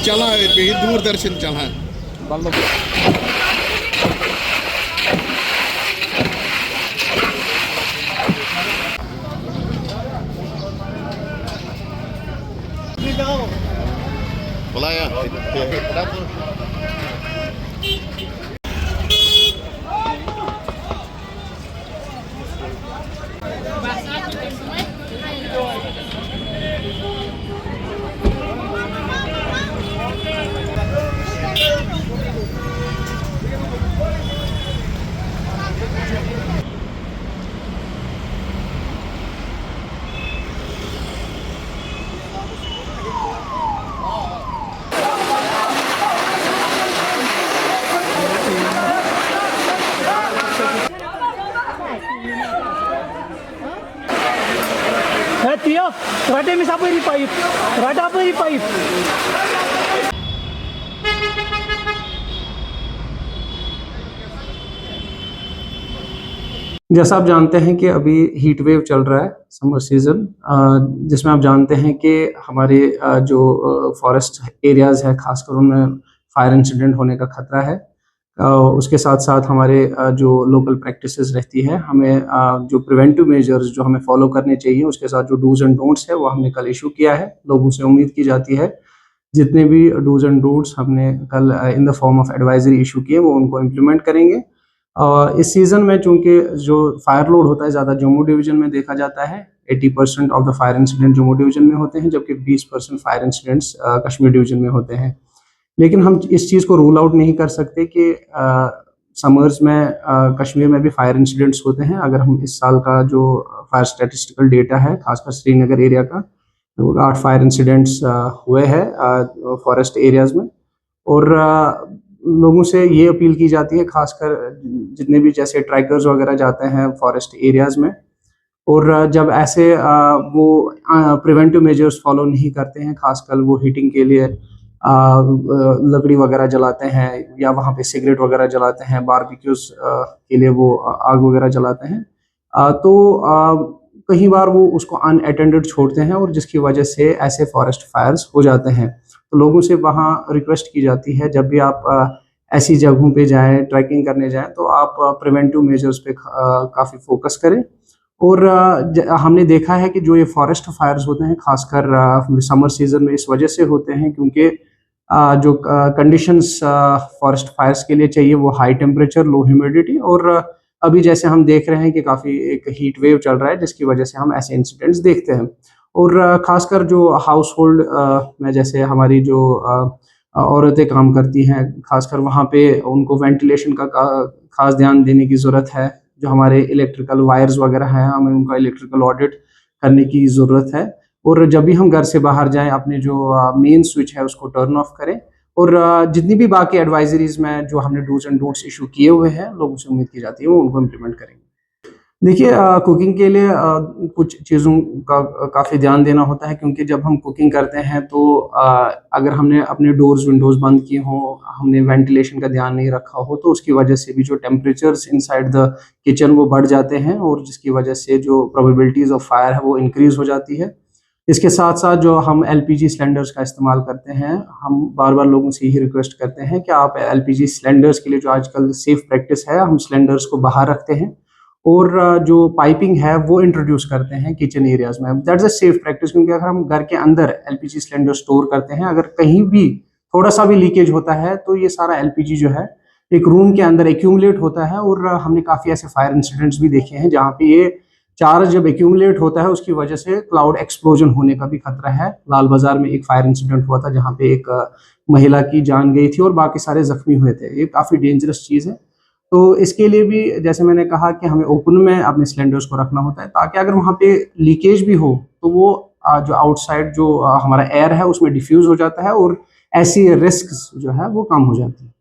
चला दूरदर्शन चला बुलाया Tio, rada mi siapa di paip? Rada apa di paip? जैसा आप जानते हैं कि अभी हीट वेव चल रहा है, समर सीज़न, जिसमें आप जानते हैं कि हमारे जो फॉरेस्ट एरियाज़ है, खासकर उनमें फायर इंसिडेंट होने का खतरा है। उसके साथ साथ हमारे जो लोकल प्रैक्टिसेस रहती है, हमें जो प्रिवेंटिव मेजर्स जो हमें फॉलो करने चाहिए, उसके साथ जो डूज एंड डोंट्स है वो हमने कल इशू किया है। लोगों से उम्मीद की जाती है जितने भी डूज एंड डोंट्स हमने कल in the form of advisory issue किए वो उनको इम्प्लीमेंट करेंगे। इस सीज़न में चूँकि जो फायर लोड होता है ज़्यादा जम्मू डिवीज़न में देखा जाता है, 80% of the fire incident Jammu division में होते हैं, जबकि 20% फायर इंसिडेंट्स कश्मीर डिवीज़न में होते हैं। लेकिन हम इस चीज़ को रूल आउट नहीं कर सकते कि समर्स में कश्मीर में भी फायर इंसिडेंट्स होते हैं। अगर हम इस साल का जो फायर स्टैटिस्टिकल डेटा है, खासकर श्रीनगर एरिया का, 8 फायर इंसिडेंट्स हुए हैं फॉरेस्ट एरियाज़ में। और लोगों से ये अपील की जाती है, खासकर जितने भी जैसे ट्रैकर्स वगैरह जाते हैं फॉरेस्ट एरियाज़ में, और जब ऐसे वो प्रिवेंटिव मेजर्स फॉलो नहीं करते हैं, खासकर वो हीटिंग के लिए लकड़ी वगैरह जलाते हैं या वहाँ पे सिगरेट वगैरह जलाते हैं, बारबेक्यूज के लिए वो आग वगैरह जलाते हैं, तो कई बार वो उसको अनअटेंडेड छोड़ते हैं और जिसकी वजह से ऐसे फॉरेस्ट फायर्स हो जाते हैं। तो लोगों से वहाँ रिक्वेस्ट की जाती है जब भी आप ऐसी जगहों पे जाएं, ट्रैकिंग करने जाएं, तो आप प्रिवेंटिव मेजर्स पे काफ़ी फोकस करें। और हमने देखा है कि जो ये फॉरेस्ट फायर्स होते हैं, खासकर समर सीजन में, इस वजह से होते हैं क्योंकि जो कंडीशंस फॉरेस्ट फायर्स के लिए चाहिए वो हाई टेम्परेचर, लो ह्यूमिडिटी, और अभी जैसे हम देख रहे हैं कि काफ़ी एक हीट वेव चल रहा है जिसकी वजह से हम ऐसे इंसिडेंट्स देखते हैं। और खासकर जो हाउस होल्ड में जैसे हमारी जो औरतें काम करती हैं, खासकर वहाँ पे उनको वेंटिलेशन का खास ध्यान देने की ज़रूरत है। जो हमारे इलेक्ट्रिकल वायर्स वगैरह हैं, हमें उनका इलेक्ट्रिकल ऑडिट करने की ज़रूरत है। और जब भी हम घर से बाहर जाएं, अपने जो मेन स्विच है उसको टर्न ऑफ करें। और जितनी भी बाकी एडवाइजरीज में जो हमने डूज एंड डोंट्स इशू किए हुए हैं, लोगों से उम्मीद की जाती है वो उनको इम्प्लीमेंट करेंगे। देखिए, कुकिंग के लिए कुछ चीज़ों का काफ़ी ध्यान देना होता है, क्योंकि जब हम कुकिंग करते हैं तो अगर हमने अपने डोर्स विंडोज़ बंद किए हों, हमने वेंटिलेशन का ध्यान नहीं रखा हो, तो उसकी वजह से भी जो टेम्परेचर्स इनसाइड द किचन वो बढ़ जाते हैं और जिसकी वजह से जो प्रोबेबिलिटीज़ ऑफ फायर है वो इंक्रीज़ हो जाती है। इसके साथ साथ जो हम एलपीजी सिलेंडर्स का इस्तेमाल करते हैं, हम बार बार लोगों से यही रिक्वेस्ट करते हैं कि आप एलपीजी सिलेंडर्स के लिए जो आजकल सेफ प्रैक्टिस है, हम सिलेंडर्स को बाहर रखते हैं और जो पाइपिंग है वो इंट्रोड्यूस करते हैं किचन एरियाज में। दैट्स अ सेफ प्रैक्टिस, क्योंकि अगर हम घर के अंदर एलपीजी सिलेंडर स्टोर करते हैं, अगर कहीं भी थोड़ा सा भी लीकेज होता है तो ये सारा एलपीजी जो है एक रूम के अंदर एक्यूमुलेट होता है। और हमने काफ़ी ऐसे फायर इंसिडेंट्स भी देखे हैं जहाँ पे ये चार्ज जब एक्यूमुलेट होता है उसकी वजह से क्लाउड एक्सप्लोजन होने का भी खतरा है। लाल बाजार में एक फायर इंसिडेंट हुआ था जहाँ पे एक महिला की जान गई थी और बाकी सारे जख्मी हुए थे। ये काफ़ी डेंजरस चीज़ है। तो इसके लिए भी जैसे मैंने कहा कि हमें ओपन में अपने सिलेंडर्स को रखना होता है, ताकि अगर वहाँ पे लीकेज भी हो तो वो जो आउटसाइड जो हमारा एयर है उसमें डिफ्यूज़ हो जाता है और ऐसी रिस्क जो है वो कम हो जाती है।